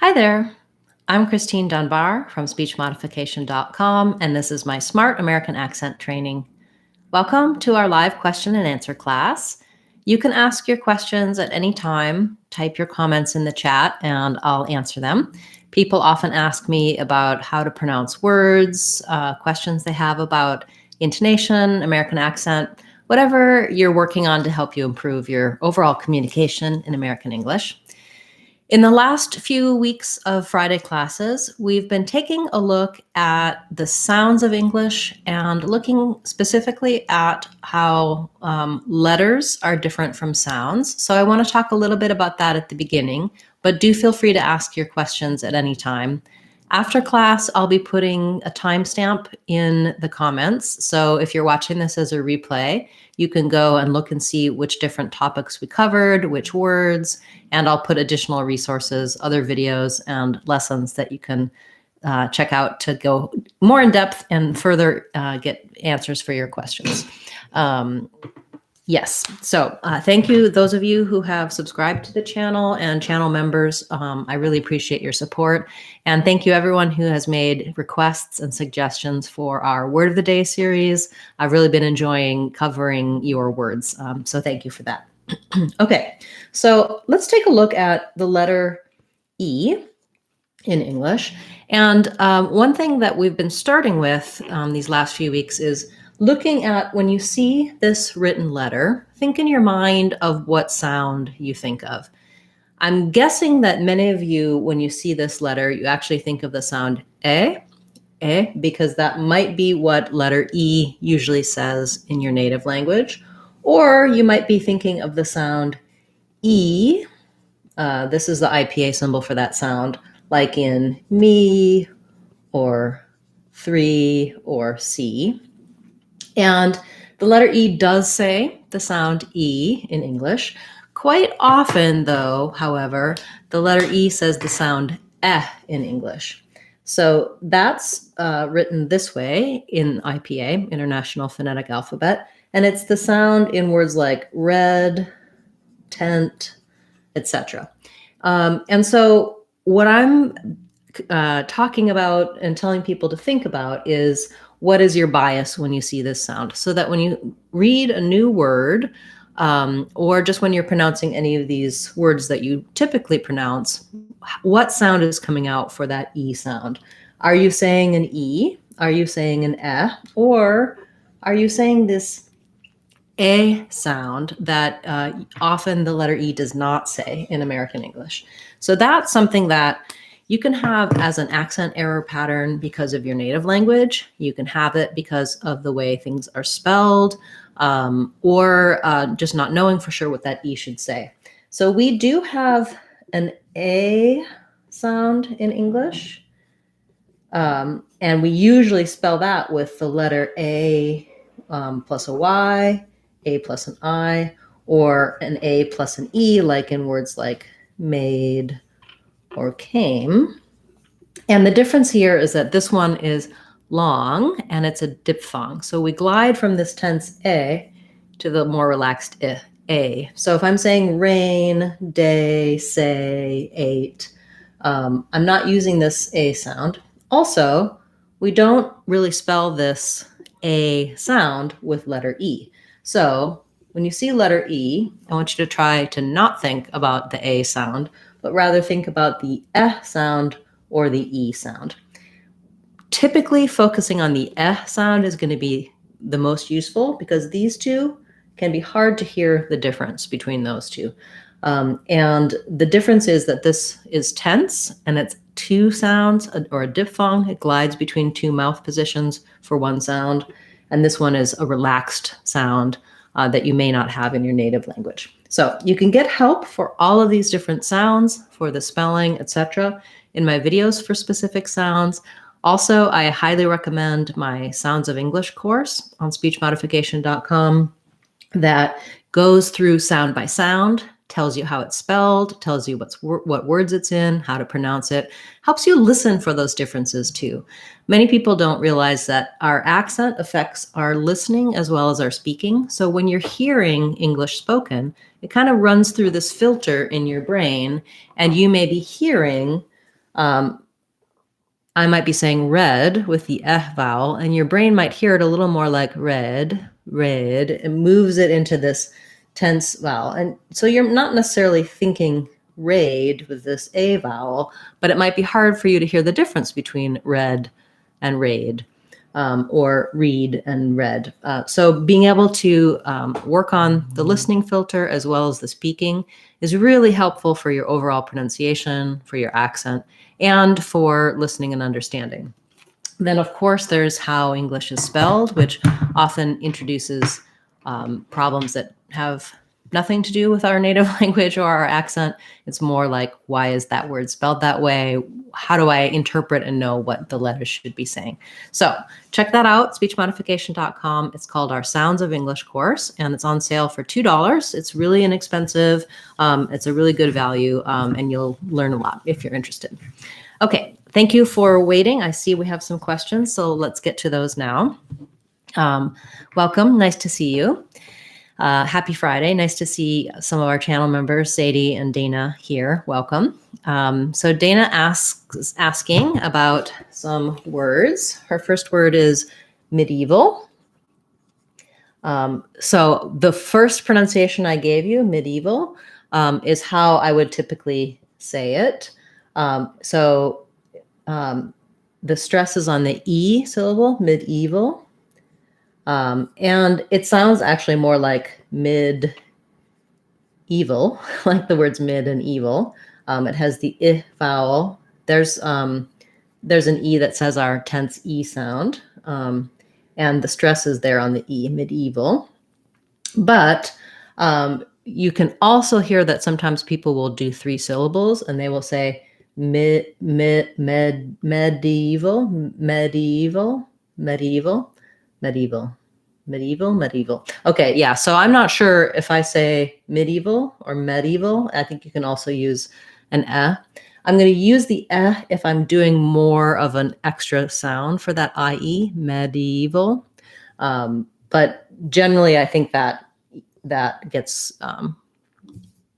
Hi there. I'm Christine Dunbar from speechmodification.com, and this is my Smart American Accent training. Welcome to our live question and answer class. You can ask your questions at any time. Type your comments in the chat and I'll answer them. People often ask me about how to pronounce words, questions they have about intonation, American accent, whatever you're working on to help you improve your overall communication in American English. In the last few weeks of Friday classes, we've been taking a look at the sounds of English and looking specifically at how letters are different from sounds. So I want to talk a little bit about that at the beginning, but do feel free to ask your questions at any time. After class, I'll be putting a timestamp in the comments. So if you're watching this as a replay, you can go and look and see which different topics we covered, which words, and I'll put additional resources, other videos, and lessons that you can check out to go more in depth and further get answers for your questions. Yes, so thank you, those of you who have subscribed to the channel and channel members. I really appreciate your support. And thank you everyone who has made requests and suggestions for our Word of the Day series. I've really been enjoying covering your words, so thank you for that. Okay, so let's take a look at the letter E in English. And one thing that we've been starting with these last few weeks is looking at when you see this written letter, think in your mind of what sound you think of. I'm guessing that many of you, when you see this letter, you actually think of the sound because that might be what letter E usually says in your native language. Or you might be thinking of the sound E. This is the IPA symbol for that sound, like in me or 3 or C. And the letter E does say the sound E in English. Quite often, though, however, the letter E says the sound in English. So that's written this way in IPA, International Phonetic Alphabet, and it's the sound in words like red, tent, etc. And so what I'm talking about and telling people to think about is, what is your bias when you see this sound? So that when you read a new word, or just when you're pronouncing any of these words that you typically pronounce, what sound is coming out for that E sound? Are you saying an E? Are you saying an or are you saying this A sound that often the letter E does not say in American English? So that's something that you can have as an accent error pattern because of your native language. You can have it because of the way things are spelled, or just not knowing for sure what that E should say. So we do have an A sound in English, and we usually spell that with the letter A plus a Y, A plus an I, or an A plus an E, like in words like made or came. And the difference here is that this one is long and it's a diphthong. So we glide from this tense A to the more relaxed A. So if I'm saying rain, day, say, ate, I'm not using this A sound. Also, we don't really spell this A sound with letter E. So when you see letter E, I want you to try to not think about the A sound, but rather think about the sound or the E sound. Typically, focusing on the sound is going to be the most useful because these two can be hard to hear the difference between those two. And the difference is that this is tense and it's two sounds, or a diphthong. It glides between two mouth positions for one sound. And this one is a relaxed sound that you may not have in your native language. So you can get help for all of these different sounds, for the spelling, etc., in my videos for specific sounds. Also, I highly recommend my Sounds of English course on speechmodification.com that goes through sound by sound, tells you how it's spelled, tells you what words it's in, how to pronounce it, helps you listen for those differences too. Many people don't realize that our accent affects our listening as well as our speaking. So when you're hearing English spoken, it kind of runs through this filter in your brain, and you may be hearing I might be saying red with the vowel, and your brain might hear it a little more like red, red. It moves it into this tense vowel. And so you're not necessarily thinking raid with this a vowel, but it might be hard for you to hear the difference between red and raid, or read and read. So being able to work on the listening filter as well as the speaking is really helpful for your overall pronunciation, for your accent, and for listening and understanding. Then, of course, there's how English is spelled, which often introduces problems that have nothing to do with our native language or our accent. It's more like, why is that word spelled that way? How do I interpret and know what the letters should be saying? So check that out, speechmodification.com. It's called our Sounds of English course, and it's on sale for $2. It's really inexpensive. It's a really good value, and you'll learn a lot if you're interested. Okay, thank you for waiting. I see we have some questions, so let's get to those now. Welcome, nice to see you. Happy Friday. Nice to see some of our channel members, Sadie and Dana here. Welcome. So Dana asking about some words. Her first word is medieval. So the first pronunciation I gave you, medieval, is how I would typically say it. The stress is on the E syllable, medieval. And it sounds actually more like mid-evil, like the words mid and evil. It has the I vowel. There's an E that says our tense E sound. And the stress is there on the E, medieval. But you can also hear that sometimes people will do 3 syllables and they will say medieval. Okay, yeah, so I'm not sure if I say medieval or medieval. I think you can also use an I'm going to use the if I'm doing more of an extra sound for that IE, medieval. But generally, I think that gets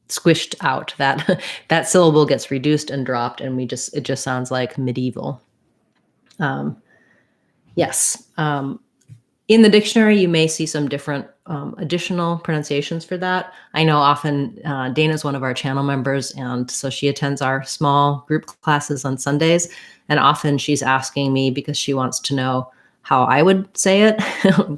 squished out. That syllable gets reduced and dropped, and it just sounds like medieval. Yes. In the dictionary, you may see some different additional pronunciations for that. I know often Dana's one of our channel members, and so she attends our small group classes on Sundays. And often she's asking me because she wants to know how I would say it,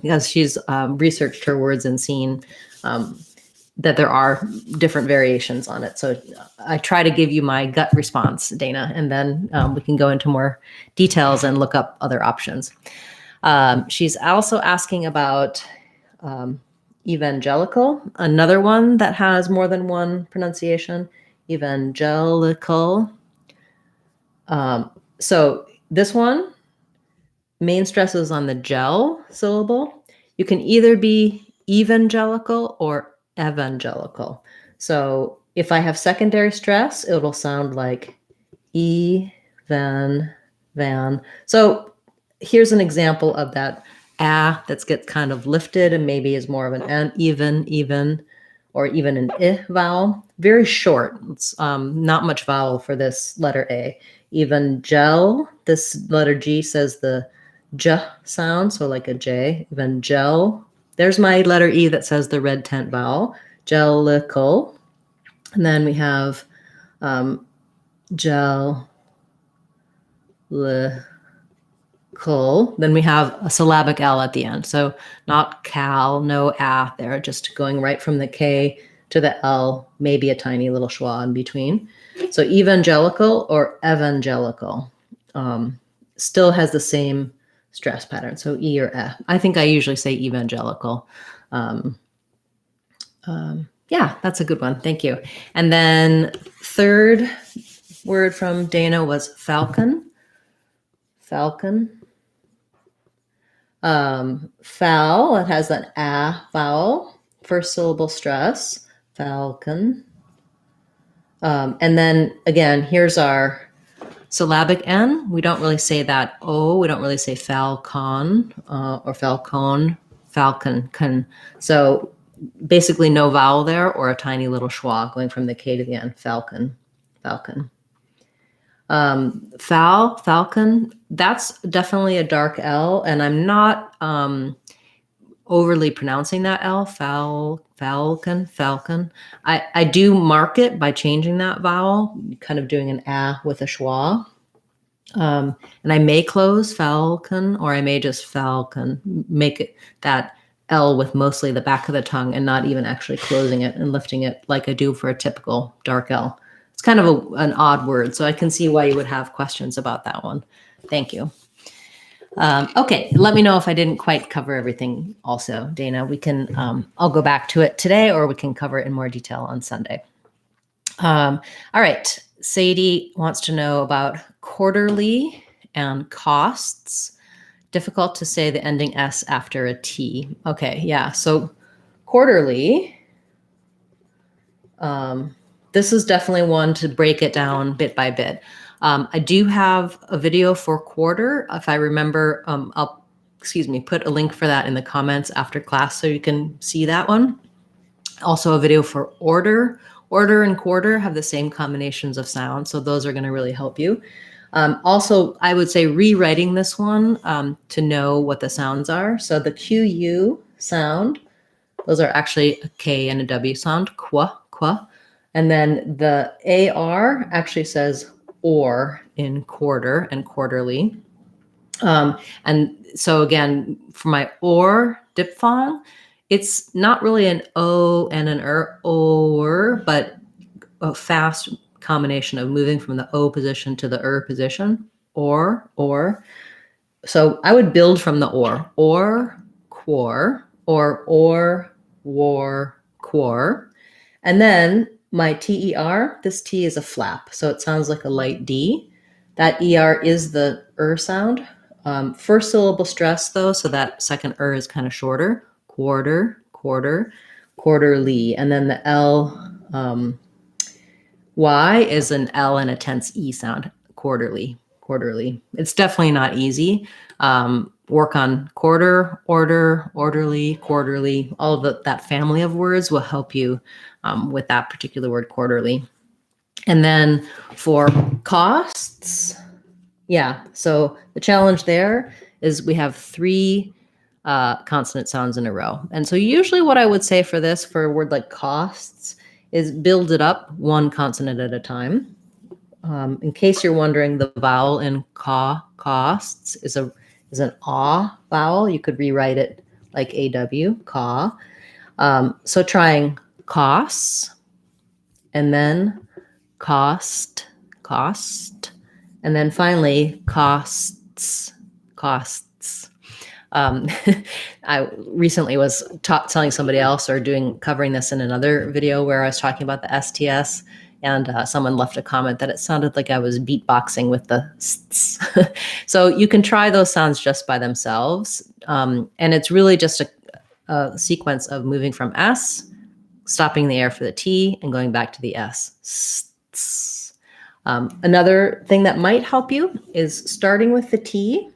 because she's researched her words and seen that there are different variations on it. So I try to give you my gut response, Dana, and then we can go into more details and look up other options. She's also asking about evangelical, another one that has more than one pronunciation, evangelical. So this one, main stress is on the gel syllable. You can either be evangelical or evangelical. So if I have secondary stress, it'll sound like van. So here's an example of that that gets kind of lifted and maybe is more of an even, or even an I vowel. Very short. It's not much vowel for this letter A. Evangel, this letter G says the J sound, so like a J. Evangel. There's my letter E that says the red tent vowel. Jellical. And then we have then we have a syllabic L at the end. So not cal, no a there, just going right from the K to the L, maybe a tiny little schwa in between. So evangelical or evangelical still has the same stress pattern. So E or E. I think I usually say evangelical. Yeah, that's a good one. Thank you. And then third word from Dana was falcon. Falcon. Foul, it has an A vowel, first syllable stress, falcon. And then again, here's our syllabic N. We don't really say that O, we don't really say falcon or falcon, falcon. So basically no vowel there or a tiny little schwa going from the K to the N, falcon. Falcon, that's definitely a dark L, and I'm not overly pronouncing that L. Falcon. I do mark it by changing that vowel, kind of doing an A with a schwa. And I may close falcon, or I may just falcon, make it that L with mostly the back of the tongue and not even actually closing it and lifting it like I do for a typical dark L. It's kind of an odd word, so I can see why you would have questions about that one. Thank you. Okay, let me know if I didn't quite cover everything also, Dana. We can, I'll go back to it today, or we can cover it in more detail on Sunday. All right, Sadie wants to know about quarterly and costs. Difficult to say the ending S after a T. Okay, yeah, so quarterly, this is definitely one to break it down bit by bit. I do have a video for quarter. If I remember, I'll put a link for that in the comments after class so you can see that one. Also a video for order. Order and quarter have the same combinations of sounds, so those are going to really help you. Also, I would say rewriting this one to know what the sounds are. So the QU sound, those are actually a K and a W sound, qua. And then the AR actually says or in quarter and quarterly. And so again, for my or diphthong, it's not really an O and an or, but a fast combination of moving from the O position to the position, or. So I would build from the or, quar, or, war, quar. And then my TER, this T is a flap, so it sounds like a light D. That ER is the sound. First syllable stress though, so that second is kind of shorter. Quarter, quarterly. And then the L, Y is an L and a tense E sound. Quarterly. It's definitely not easy. Work on quarter, order, orderly, quarterly. All of that family of words will help you with that particular word, quarterly. And then for costs, yeah. So the challenge there is we have 3 consonant sounds in a row. And so usually what I would say for this, for a word like costs, is build it up 1 consonant at a time. In case you're wondering, the vowel in costs is an ah vowel. You could rewrite it like AW, ka. So trying costs, and then cost, and then finally costs. I recently was telling somebody else or covering this in another video where I was talking about the STS, and someone left a comment that it sounded like I was beatboxing with the sts. So you can try those sounds just by themselves. And it's really just a sequence of moving from S, stopping the air for the T, and going back to the S. Sts. Another thing that might help you is starting with the T.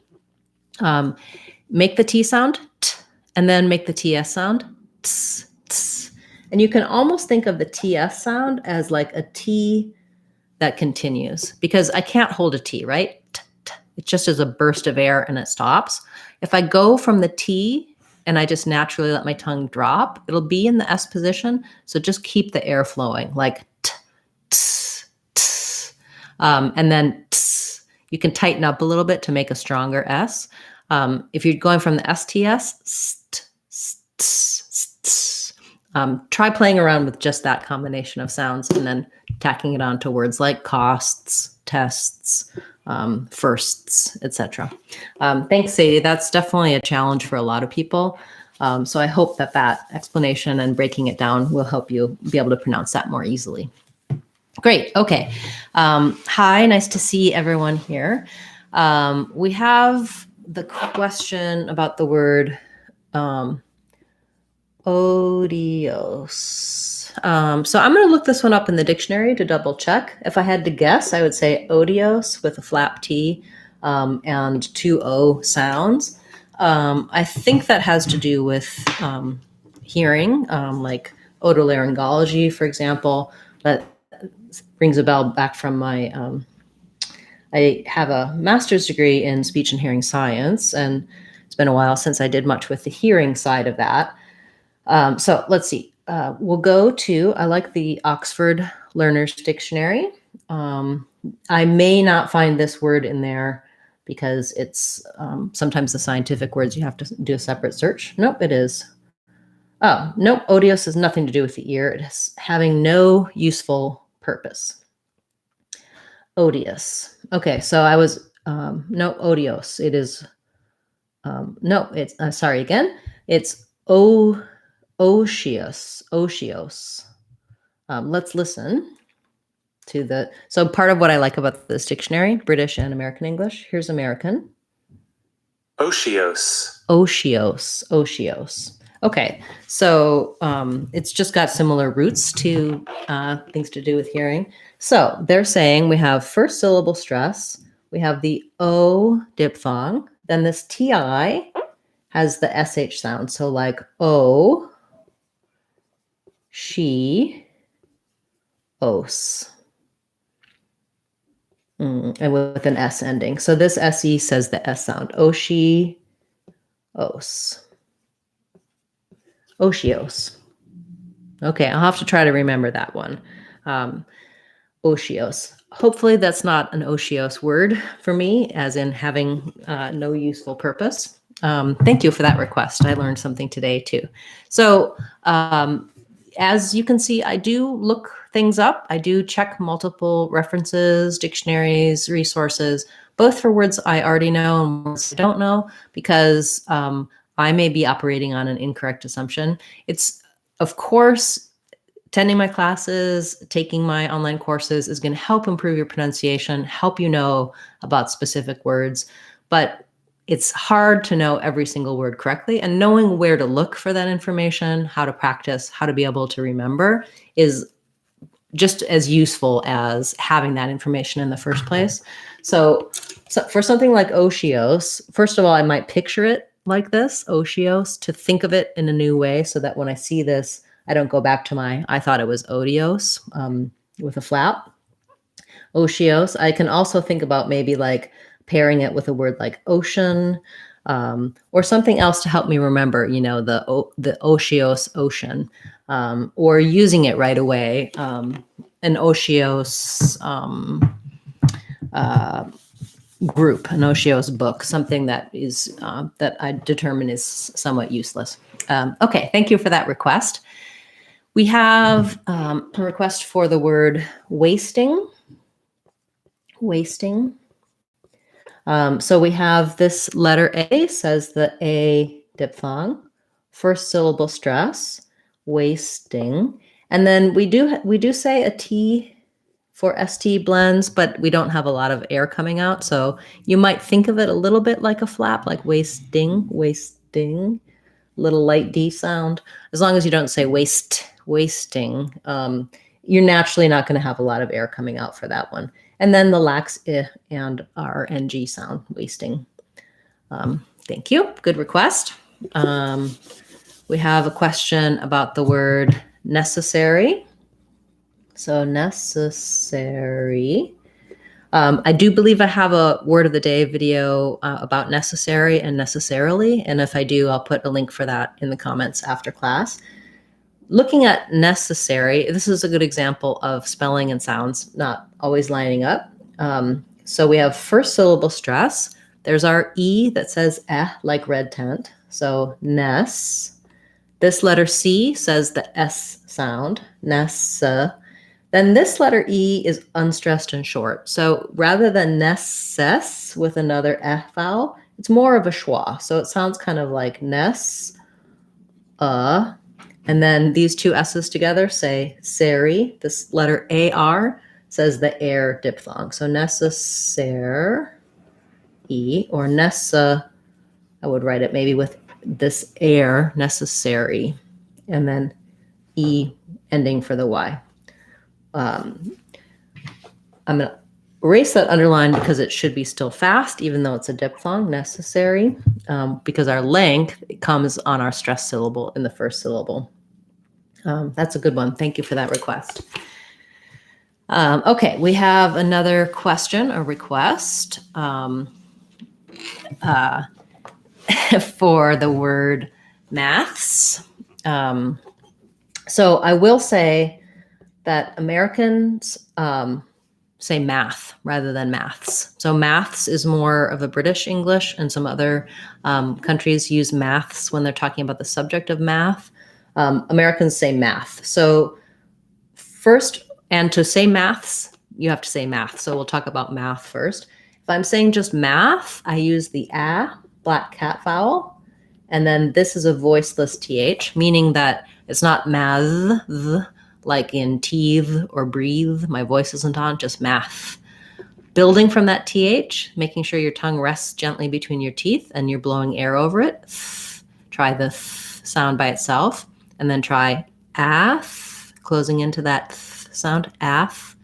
Make the T sound, t, and then make the TS sound, ts, ts. And you can almost think of the TS sound as like a T that continues, because I can't hold a T, right? T, t. It just is a burst of air and it stops. If I go from the T and I just naturally let my tongue drop, it'll be in the S position. So just keep the air flowing, like t, ts, ts. And then ts. You can tighten up a little bit to make a stronger S. If you're going from the STS, try playing around with just that combination of sounds and then tacking it on to words like costs, tests, firsts, etc. Thanks, Sadie. That's definitely a challenge for a lot of people. So I hope that explanation and breaking it down will help you be able to pronounce that more easily. Great. Okay. Hi, nice to see everyone here. We have the question about the word Odios. So I'm going to look this one up in the dictionary to double check. If I had to guess, I would say Odios with a flap T and 2 O sounds. I think that has to do with hearing, like otolaryngology, for example. That rings a bell back from my I have a master's degree in speech and hearing science, and it's been a while since I did much with the hearing side of that. So let's see. We'll go to, I like the Oxford Learner's Dictionary. I may not find this word in there because it's sometimes the scientific words you have to do a separate search. Nope, it is. Oh, nope, odious has nothing to do with the ear. It is having no useful purpose. Odious. Okay, so I was, no, odios. It is, no, it's, sorry again. It's otios. Let's listen to the, so part of what I like about this dictionary, British and American English, here's American. Odios. Odios. Okay, so it's just got similar roots to things to do with hearing. So they're saying we have first syllable stress, we have the O diphthong, then this TI has the SH sound. So like O, she, os. And with an S ending. So this SE says the S sound. O, she, os. Otios. Okay, I'll have to try to remember that one. Otios. Hopefully that's not an otios word for me, as in having no useful purpose. Thank you for that request. I learned something today too. So as you can see, I do look things up. I do check multiple references, dictionaries, resources, both for words I already know and words I don't know, because I may be operating on an incorrect assumption. It's, of course, attending my classes, taking my online courses is going to help improve your pronunciation, help you know about specific words, but it's hard to know every single word correctly, and knowing where to look for that information, how to practice, how to be able to remember is just as useful as having that information in the first place. So for something like otios, first of all, I might picture it like this, otios, to think of it in a new way so that when I see this, I don't go back to I thought it was odios with a flap. Otios. I can also think about maybe like pairing it with a word like ocean, or something else to help me remember, you know, the otios, ocean, or using it right away. An otios group, an otios book, something that is that I determine is somewhat useless. Okay, thank you for that request. We have a request for the word wasting. Wasting. So we have this letter A says the A diphthong, first syllable stress, wasting, and then we do say a T for ST blends, but we don't have a lot of air coming out, so you might think of it a little bit like a flap, like wasting, little light D sound. As long as you don't say wasting, you're naturally not going to have a lot of air coming out for that one. And then the lax I and RNG sound, wasting. Thank you. Good request. We have a question about the word necessary. So necessary. I do believe I have a word of the day video about necessary and necessarily. And if I do, I'll put a link for that in the comments after class. Looking at necessary, this is a good example of spelling and sounds not always lining up. So we have first syllable stress. There's our E that says like red tent. So ness. This letter C says the S sound, nessa. Then this letter E is unstressed and short. So rather than nesses with another vowel, it's more of a schwa. So it sounds kind of like ness, and then these two S's together say sari. This letter AR says the air diphthong. So necessary, or nessa, I would write it maybe with this air, necessary, and then E ending for the Y. I'm going to erase that underline because it should be still fast, even though it's a diphthong, necessary, because our length comes on our stressed syllable in the first syllable. That's a good one. Thank you for that request. Okay, we have another question, a request for the word maths. So I will say that Americans say math rather than maths. So maths is more of a British English, and some other countries use maths when they're talking about the subject of math. Americans say math. So first, and to say maths, you have to say math. So we'll talk about math first. If I'm saying just math, I use the black cat vowel. And then this is a voiceless th, meaning that it's not math, like in teeth or breathe. My voice isn't on, just math. Building from that th, making sure your tongue rests gently between your teeth and you're blowing air over it. Try the sound by itself, and then try ath, closing into that sound, ath,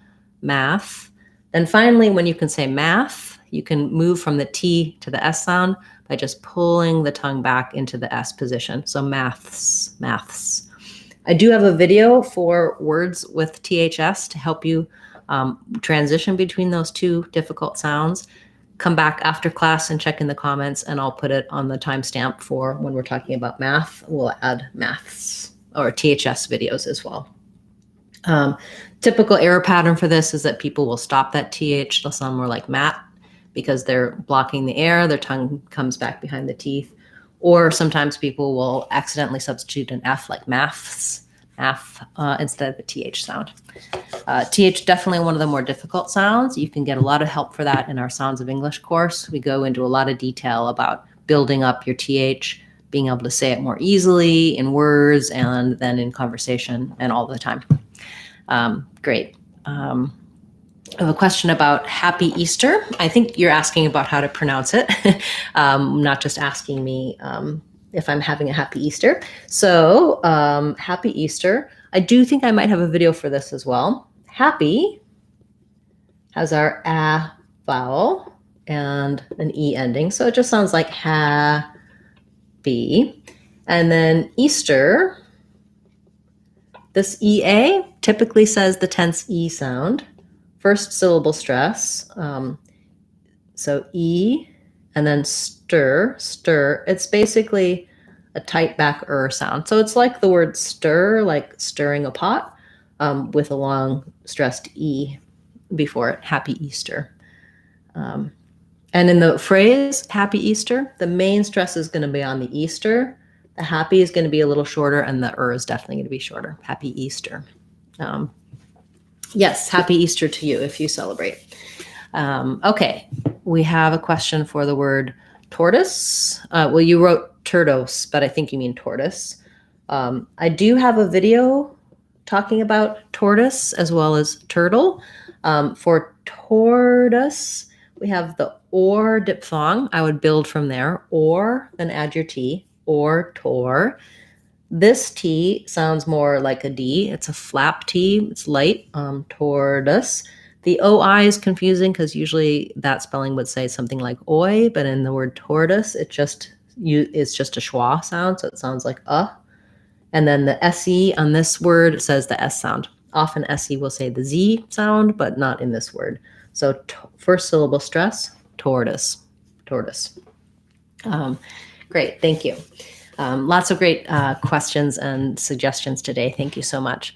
math. Then finally, when you can say math, you can move from the T to the S sound by just pulling the tongue back into the S position. So maths, maths. I do have a video for words with THS to help you transition between those two difficult sounds. Come back after class and check in the comments, and I'll put it on the timestamp for when we're talking about math. We'll add maths or THS videos as well. Typical error pattern for this is that people will stop that TH. They'll sound more like mat because they're blocking the air. Their tongue comes back behind the teeth. Or sometimes people will accidentally substitute an F like maths, math, instead of the TH sound. TH, definitely one of the more difficult sounds. You can get a lot of help for that in our Sounds of English course. We go into a lot of detail about building up your TH, being able to say it more easily in words and then in conversation and all the time. Great. I have a question about Happy Easter. I think you're asking about how to pronounce it, not just asking me if I'm having a happy Easter. So Happy Easter. I do think I might have a video for this as well. Happy has our a vowel and an e ending. So it just sounds like happy. And then Easter, this ea typically says the tense e sound. First syllable stress. So e and then stir, stir. It's basically a tight back sound. So it's like the word stir, like stirring a pot, with a long stressed e before it. Happy Easter. And in the phrase Happy Easter, the main stress is going to be on the Easter. The happy is going to be a little shorter, and the is definitely going to be shorter. Happy Easter. Yes, happy Easter to you if you celebrate. Okay, we have a question for the word tortoise. Well, you wrote tortoise, but I think you mean tortoise. I do have a video talking about tortoise as well as turtle. For tortoise, we have the or diphthong. I would build from there, or, then add your T, or tor. This T sounds more like a D. It's a flap T. It's light, tortoise. The OI is confusing because usually that spelling would say something like oi, but in the word tortoise, it's just a schwa sound, so it sounds like And then the SE on this word says the S sound. Often SE will say the Z sound, but not in this word. So first syllable stress, tortoise, tortoise. Great, thank you. Lots of great questions and suggestions today. Thank you so much.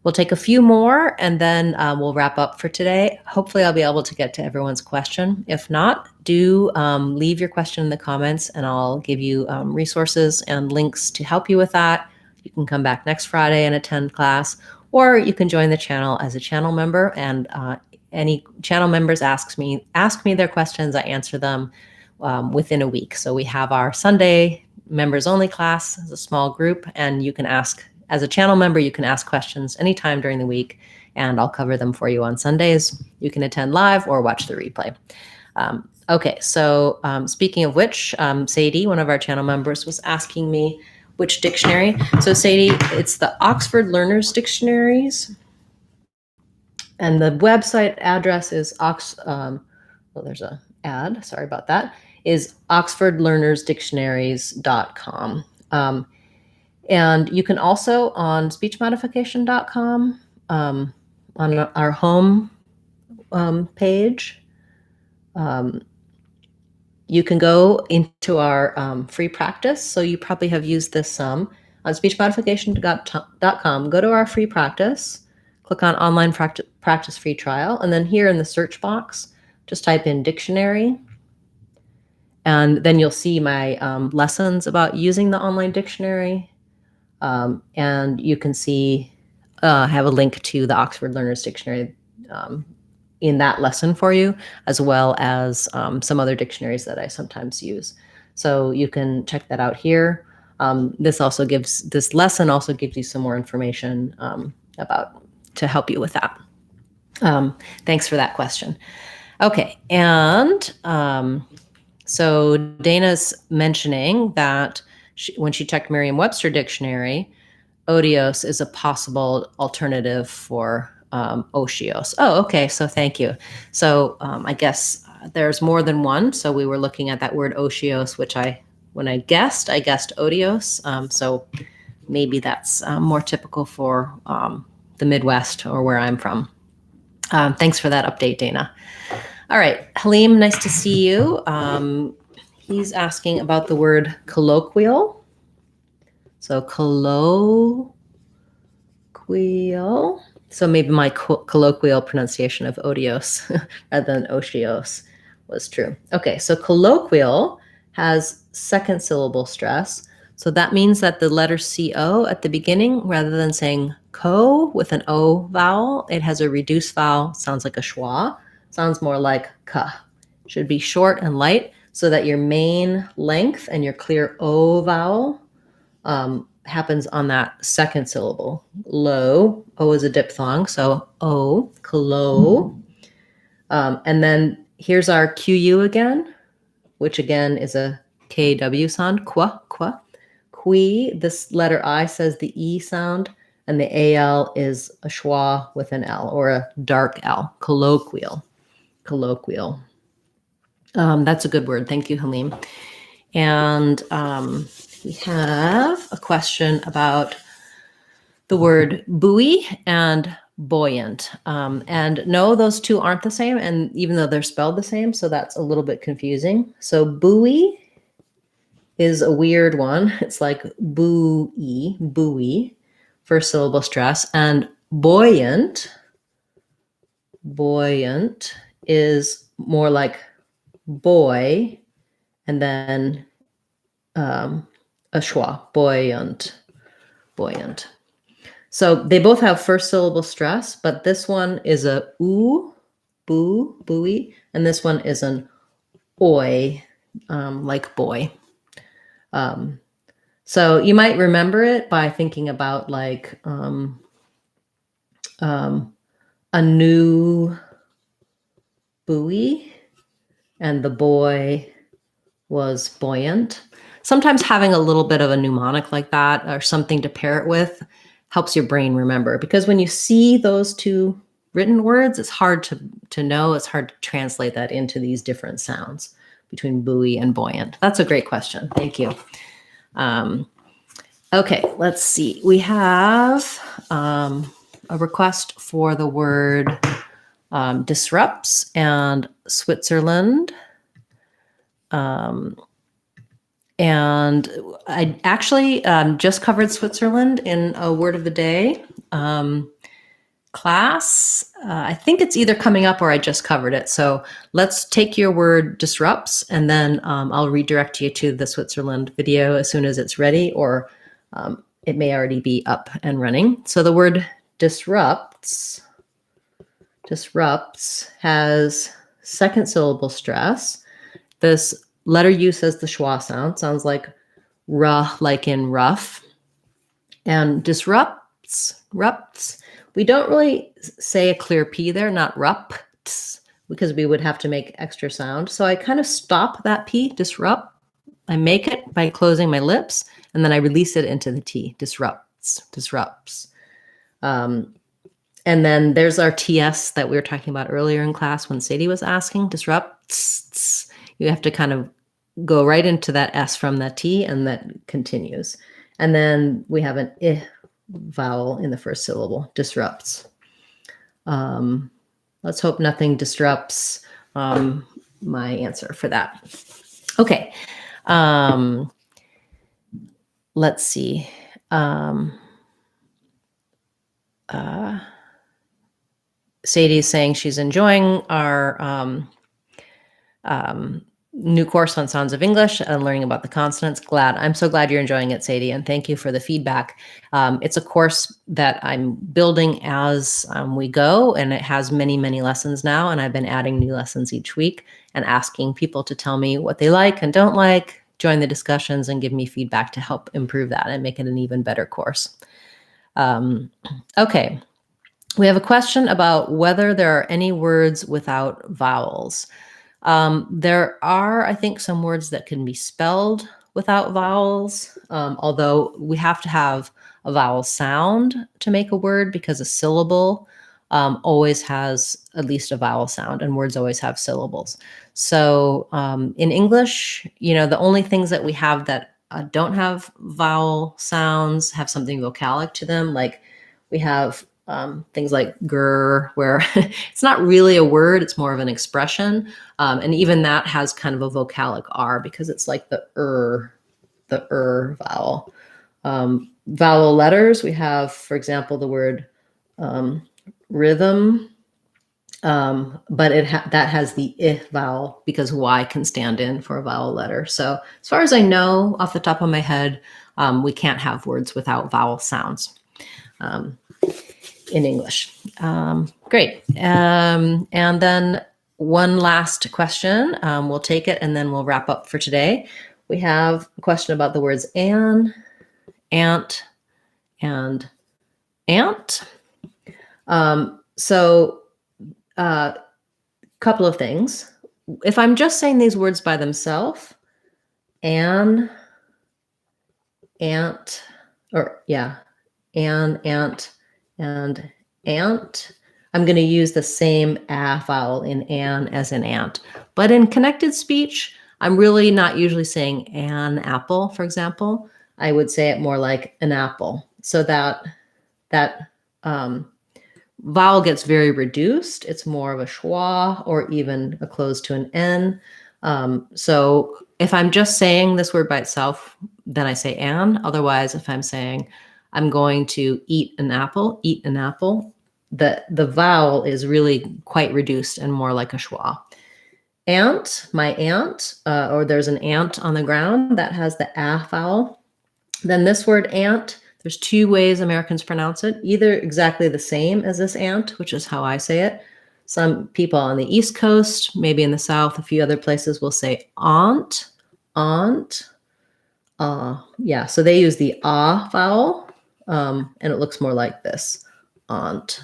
We'll take a few more and then we'll wrap up for today. Hopefully I'll be able to get to everyone's question. If not, do leave your question in the comments and I'll give you resources and links to help you with that. You can come back next Friday and attend class, or you can join the channel as a channel member, and any channel members ask me their questions, I answer them within a week. So we have our Sunday members only class as a small group, and you can ask, as a channel member, you can ask questions anytime during the week, and I'll cover them for you on Sundays. You can attend live or watch the replay. Okay, so speaking of which, Sadie, one of our channel members, was asking me which dictionary. So Sadie, it's the Oxford Learners Dictionaries, and the website address is there's a ad, sorry about that, is oxfordlearnersdictionaries.com. And you can also on speechmodification.com, on our home page, you can go into our free practice. So you probably have used this some on speechmodification.com. Go to our free practice, click on online practice free trial, and then here in the search box, just type in dictionary. And then you'll see my lessons about using the online dictionary. And you can see I have a link to the Oxford Learner's Dictionary in that lesson for you, as well as some other dictionaries that I sometimes use. So you can check that out here. This lesson also gives you some more information to help you with that. Thanks for that question. Okay, and so Dana's mentioning that when she checked Merriam-Webster dictionary, Odios is a possible alternative for Odios. Oh, okay. So thank you. So I guess there's more than one. So we were looking at that word Odios, which when I guessed Odios. So maybe that's more typical for the Midwest or where I'm from. Thanks for that update, Dana. All right, Halim, nice to see you. He's asking about the word colloquial. So colloquial. So maybe my colloquial pronunciation of Odios rather than Odios was true. Okay, so colloquial has second syllable stress. So that means that the letter CO at the beginning, rather than saying co with an O vowel, it has a reduced vowel, sounds like a schwa, sounds more like ka. Should be short and light so that your main length and your clear O vowel happens on that second syllable. Low, O is a diphthong, so O, collo. And then here's our QU again, which again is a KW sound, qua. Qui, this letter I says the E sound, and the AL is a schwa with an L, or a dark L, colloquial. That's a good word. Thank you, Halim. And we have a question about the word buoy and buoyant. And no, those two aren't the same, and even though they're spelled the same, so that's a little bit confusing. So buoy is a weird one. It's like buoy, first syllable stress, and buoyant is more like boy, and then a schwa, buoyant. So they both have first syllable stress, but this one is a oo, buoy, and this one is an oi, like boy. So you might remember it by thinking about like a new buoy, and the boy was buoyant. Sometimes having a little bit of a mnemonic like that or something to pair it with helps your brain remember, because when you see those two written words, it's hard to know. It's hard to translate that into these different sounds between buoy and buoyant. That's a great question. Thank you. Okay, let's see. We have a request for the word disrupts and Switzerland. And I actually just covered Switzerland in a word of the day class. I think it's either coming up or I just covered it. So let's take your word disrupts, and then I'll redirect you to the Switzerland video as soon as it's ready, or it may already be up and running. So the word disrupts has second syllable stress. This letter U says the schwa sound, sounds like ruh, like in rough. And disrupts, we don't really say a clear P there, not rupts, because we would have to make extra sound. So I kind of stop that P, disrupt. I make it by closing my lips, and then I release it into the T, disrupts. And then there's our TS that we were talking about earlier in class when Sadie was asking, disrupts. You have to kind of go right into that S from that T, and that continues. And then we have an I vowel in the first syllable, disrupts. Let's hope nothing disrupts my answer for that. Okay. Let's see. Sadie's saying she's enjoying our new course on Sounds of English and learning about the consonants. I'm so glad you're enjoying it, Sadie, and thank you for the feedback. It's a course that I'm building as we go, and it has many, many lessons now, and I've been adding new lessons each week and asking people to tell me what they like and don't like, join the discussions, and give me feedback to help improve that and make it an even better course. Okay. We have a question about whether there are any words without vowels. There are, I think, some words that can be spelled without vowels, although we have to have a vowel sound to make a word because a syllable always has at least a vowel sound, and words always have syllables. So in English, the only things that we have that don't have vowel sounds have something vocalic to them, like we have things like grr, where it's not really a word, it's more of an expression. And even that has kind of a vocalic R because it's like the vowel. Vowel letters, we have, for example, the word rhythm, but that has the I vowel because Y can stand in for a vowel letter. So as far as I know, off the top of my head, we can't have words without vowel sounds. In English. Great. And then one last question. We'll take it and then we'll wrap up for today. We have a question about the words an, ant, and ant. So a couple of things. If I'm just saying these words by themselves, an, ant, an, ant, and ant, I'm going to use the same a vowel in an as in ant. But in connected speech, I'm really not usually saying an apple, for example. I would say it more like an apple. So that vowel gets very reduced. It's more of a schwa or even a close to an n. So if I'm just saying this word by itself, then I say an. Otherwise, if I'm saying I'm going to eat an apple, the vowel is really quite reduced and more like a schwa. Ant, my aunt, or there's an ant on the ground that has the a vowel. Then this word ant, there's two ways Americans pronounce it, either exactly the same as this ant, which is how I say it. Some people on the East Coast, maybe in the South, a few other places will say aunt. Yeah, so they use the ah vowel, and it looks more like this, aunt.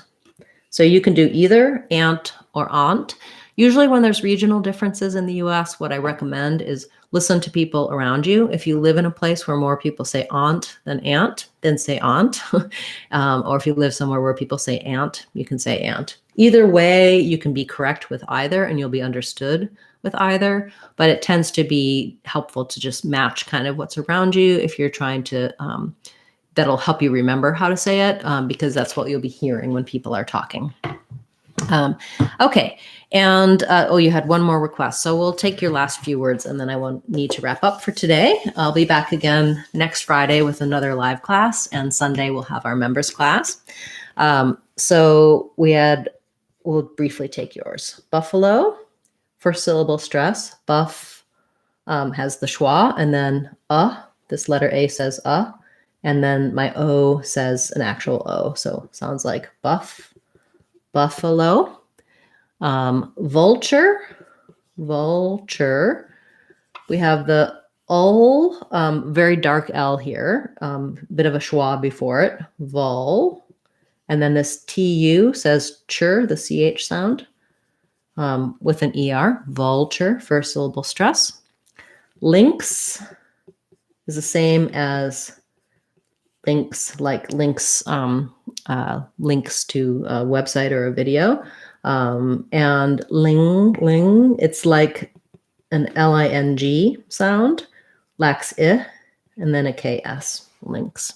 So you can do either ant or aunt. Usually when there's regional differences in the US, what I recommend is listen to people around you. If you live in a place where more people say aunt than aunt, then say aunt. Or if you live somewhere where people say aunt, you can say aunt. Either way, you can be correct with either and you'll be understood with either, but it tends to be helpful to just match kind of what's around you if you're trying to, that'll help you remember how to say it, because that's what you'll be hearing when people are talking. Okay, and you had one more request, so we'll take your last few words and then I won't need to wrap up for today. I'll be back again next Friday with another live class, and Sunday we'll have our members class. So we'll briefly take yours. Buffalo, first syllable stress, buff has the schwa, and then this letter A says and then my O says an actual O, so sounds like buff, buffalo. Vulture, we have the ul, very dark L here, bit of a schwa before it, vul, and then this tu says chur, the ch sound, with an er, vulture, first syllable stress. Lynx is the same as links, like links, links to a website or a video. And ling, it's like an ling sound, lax I, and then a ks, links.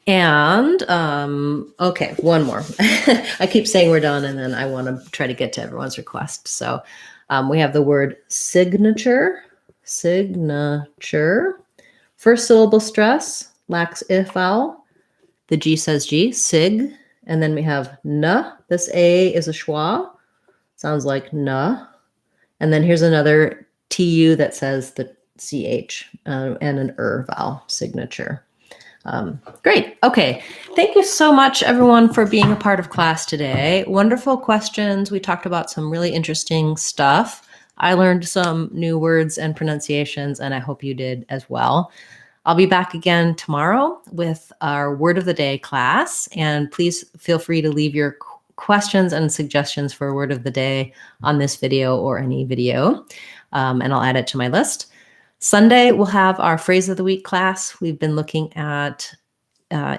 And okay, one more. I keep saying we're done, and then I want to try to get to everyone's request. So we have the word signature. Signature. First syllable stress, lacks if vowel. The G says G, sig. And then we have na. This A is a schwa. Sounds like na. And then here's another TU that says the CH and an vowel, signature. Great. Okay. Thank you so much, everyone, for being a part of class today. Wonderful questions. We talked about some really interesting stuff. I learned some new words and pronunciations, and I hope you did as well. I'll be back again tomorrow with our Word of the Day class, and please feel free to leave your questions and suggestions for Word of the Day on this video or any video, and I'll add it to my list. Sunday, we'll have our Phrase of the Week class. We've been looking at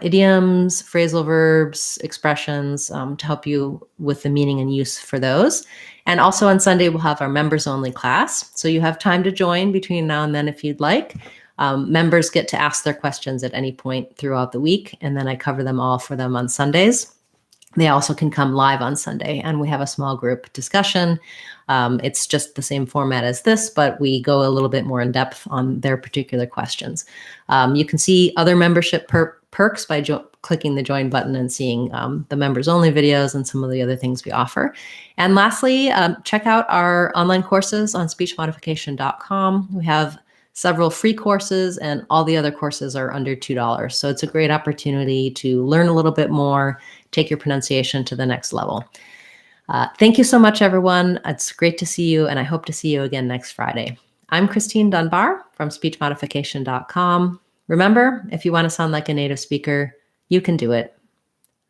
idioms, phrasal verbs, expressions to help you with the meaning and use for those. And also on Sunday, we'll have our members only class. So you have time to join between now and then if you'd like. Members get to ask their questions at any point throughout the week, and then I cover them all for them on Sundays. They also can come live on Sunday, and we have a small group discussion. It's just the same format as this, but we go a little bit more in depth on their particular questions. You can see other membership perks by clicking the join button and seeing the members only videos and some of the other things we offer. And lastly, check out our online courses on speechmodification.com. We have several free courses, and all the other courses are under $2. So it's a great opportunity to learn a little bit more, take your pronunciation to the next level. Thank you so much, everyone. It's great to see you, and I hope to see you again next Friday. I'm Christine Dunbar from speechmodification.com. Remember, if you want to sound like a native speaker, you can do it.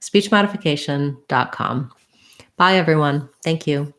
speechmodification.com. Bye, everyone. Thank you.